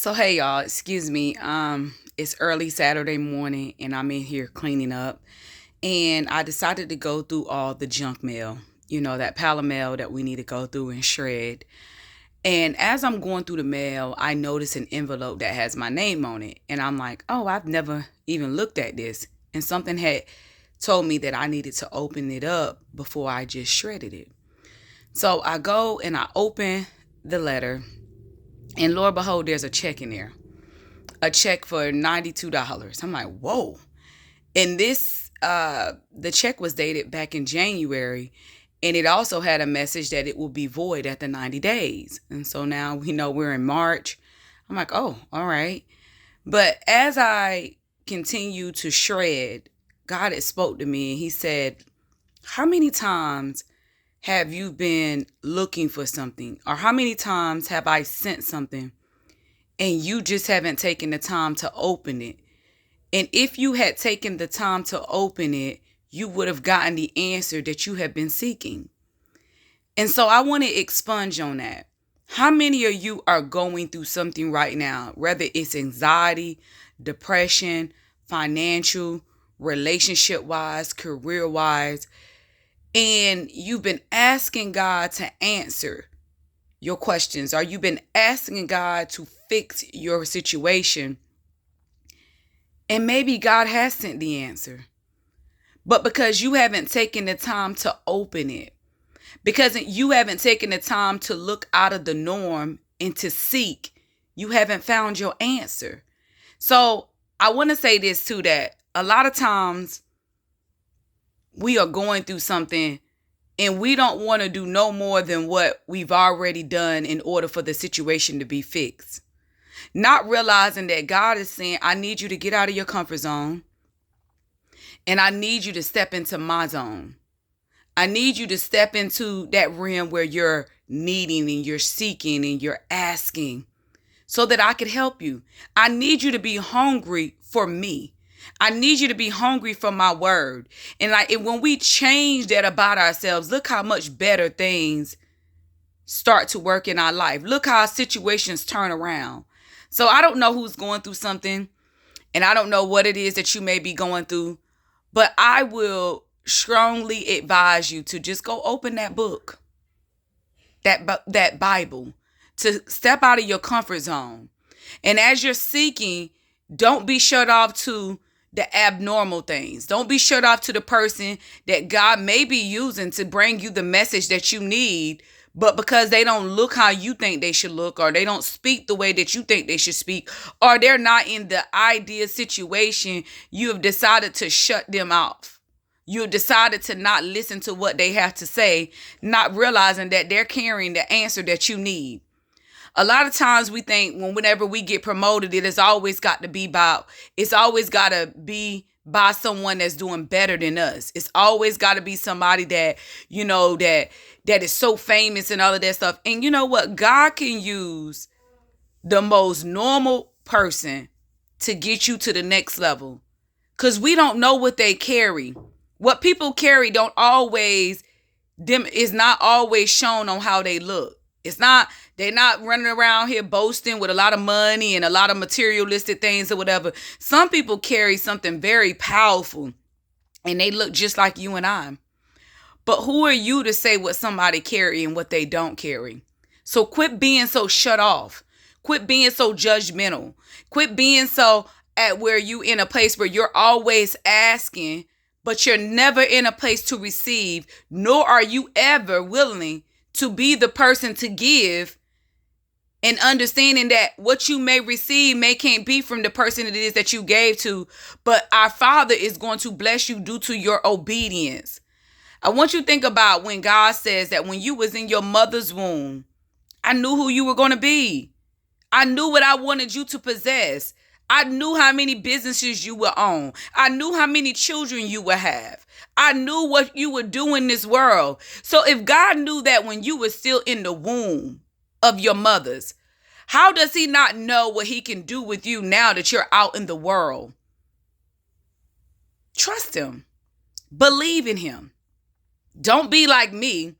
So hey y'all, excuse me. It's early Saturday morning and I'm in here cleaning up and I decided to go through all the junk mail. That pile of mail that we need to go through and shred. And as I'm going through the mail, I notice an envelope that has my name on it. And I'm like, oh, I've never even looked at this. And something had told me that I needed to open it up before I just shredded it. So I go and I open the letter. And Lord behold, there's a check in there. A check for $92. I'm like, whoa. And the check was dated back in January. And it also had a message that it will be void after 90 days. And so now we know we're in March. I'm like, oh, all right. But as I continue to shred, God had spoke to me and he said, how many times have you been looking for something? Or how many times have I sent something and you just haven't taken the time to open it? And if you had taken the time to open it, you would have gotten the answer that you have been seeking. And so I want to expunge on that. How many of you are going through something right now, whether it's anxiety, depression, financial, relationship-wise, career-wise, and you've been asking God to answer your questions, or you've been asking God to fix your situation, and maybe God has sent the answer, but because you haven't taken the time to open it, because you haven't taken the time to look out of the norm and to seek, you haven't found your answer. So I want to say this too, that a lot of times we are going through something and we don't want to do no more than what we've already done in order for the situation to be fixed. Not realizing that God is saying, I need you to get out of your comfort zone. And I need you to step into my zone. I need you to step into that realm where you're needing and you're seeking and you're asking so that I could help you. I need you to be hungry for me. I need you to be hungry for my word. And when we change that about ourselves, look how much better things start to work in our life. Look how situations turn around. So I don't know who's going through something, and I don't know what it is that you may be going through, but I will strongly advise you to just go open that book, that Bible, to step out of your comfort zone. And as you're seeking, don't be shut off to the abnormal things. Don't be shut off to the person that God may be using to bring you the message that you need, but because they don't look how you think they should look, or they don't speak the way that you think they should speak, or they're not in the ideal situation, you have decided to shut them off. You have decided to not listen to what they have to say, not realizing that they're carrying the answer that you need. A lot of times we think whenever we get promoted, it's always got to be by someone that's doing better than us. It's always got to be somebody that, that is so famous and all of that stuff. And you know what? God can use the most normal person to get you to the next level, because we don't know what they carry. What people carry is not always shown on how they look. They're not running around here boasting with a lot of money and a lot of materialistic things or whatever. Some people carry something very powerful and they look just like you and I. But who are you to say what somebody carry and what they don't carry? So quit being so shut off. Quit being so judgmental. Quit being so at where you in a place where you're always asking, but you're never in a place to receive, nor are you ever willing to be the person to give, and understanding that what you may receive can't be from the person it is that you gave to, but our Father is going to bless you due to your obedience. I want you to think about when God says that when you was in your mother's womb, I knew who you were going to be. I knew what I wanted you to possess. I knew how many businesses you would own. I knew how many children you would have. I knew what you would do in this world. So if God knew that when you were still in the womb of your mothers, how does he not know what he can do with you now that you're out in the world? Trust him. Believe in him. Don't be like me,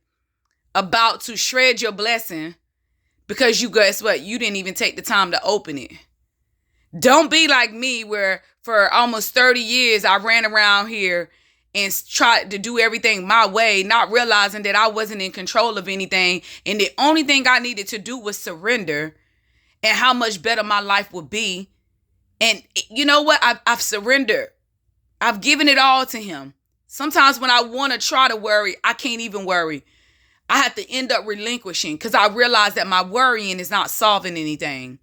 about to shred your blessing because you, guess what? You didn't even take the time to open it. Don't be like me, where for almost 30 years I ran around here and tried to do everything my way, not realizing that I wasn't in control of anything. And the only thing I needed to do was surrender, and how much better my life would be. And you know what? I've surrendered. I've given it all to him. Sometimes when I want to try to worry, I can't even worry. I have to end up relinquishing, because I realize that my worrying is not solving anything.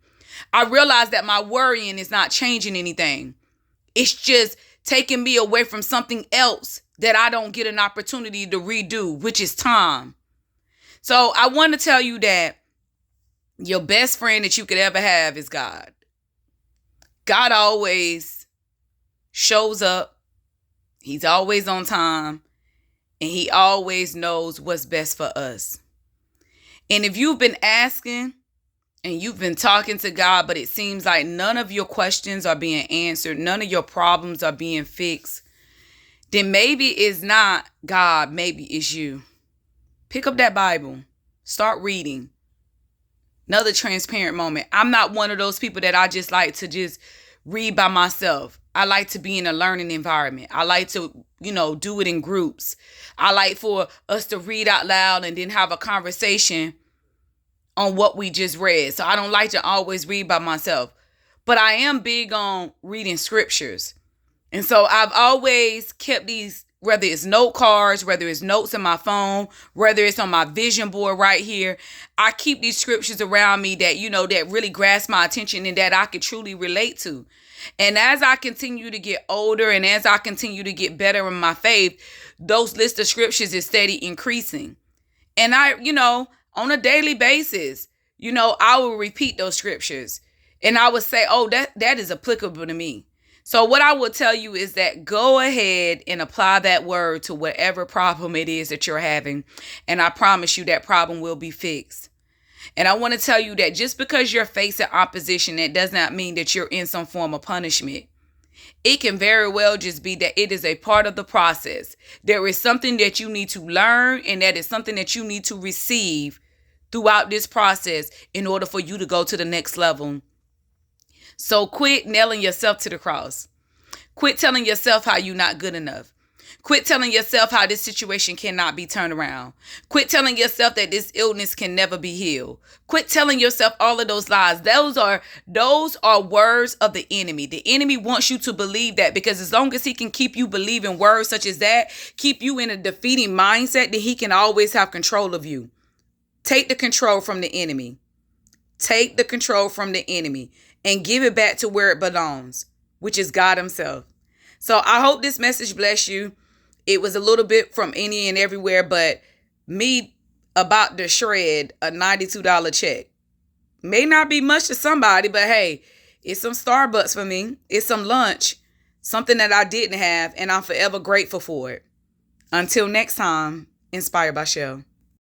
I realize that my worrying is not changing anything. It's just taking me away from something else that I don't get an opportunity to redo, which is time. So I want to tell you that your best friend that you could ever have is God. God always shows up. He's always on time. And he always knows what's best for us. And if you've been asking and you've been talking to God, but it seems like none of your questions are being answered, none of your problems are being fixed, then maybe it's not God, maybe it's you. Pick up that Bible. Start reading. Another transparent moment. I'm not one of those people that I just like to just read by myself. I like to be in a learning environment. I like to, do it in groups. I like for us to read out loud and then have a conversation on what we just read. So I don't like to always read by myself. But I am big on reading scriptures. And so I've always kept these, whether it's note cards, whether it's notes in my phone, whether it's on my vision board right here, I keep these scriptures around me that, that really grasp my attention and that I can truly relate to. And as I continue to get older and as I continue to get better in my faith, those list of scriptures is steady increasing. And I, on a daily basis, I will repeat those scriptures and I would say, oh, that is applicable to me. So what I will tell you is that go ahead and apply that word to whatever problem it is that you're having. And I promise you that problem will be fixed. And I want to tell you that just because you're facing opposition, that does not mean that you're in some form of punishment. It can very well just be that it is a part of the process. There is something that you need to learn, and that is something that you need to receive throughout this process in order for you to go to the next level. So quit nailing yourself to the cross. Quit telling yourself how you're not good enough. Quit telling yourself how this situation cannot be turned around. Quit telling yourself that this illness can never be healed. Quit telling yourself all of those lies. Those are words of the enemy. The enemy wants you to believe that, because as long as he can keep you believing words such as that, keep you in a defeating mindset, then he can always have control of you. Take the control from the enemy. Take the control from the enemy and give it back to where it belongs, which is God himself. So I hope this message bless you. It was a little bit from any and everywhere, but me about to shred a $92 check. May not be much to somebody, but hey, it's some Starbucks for me. It's some lunch, something that I didn't have, and I'm forever grateful for it. Until next time, Inspired by Shell.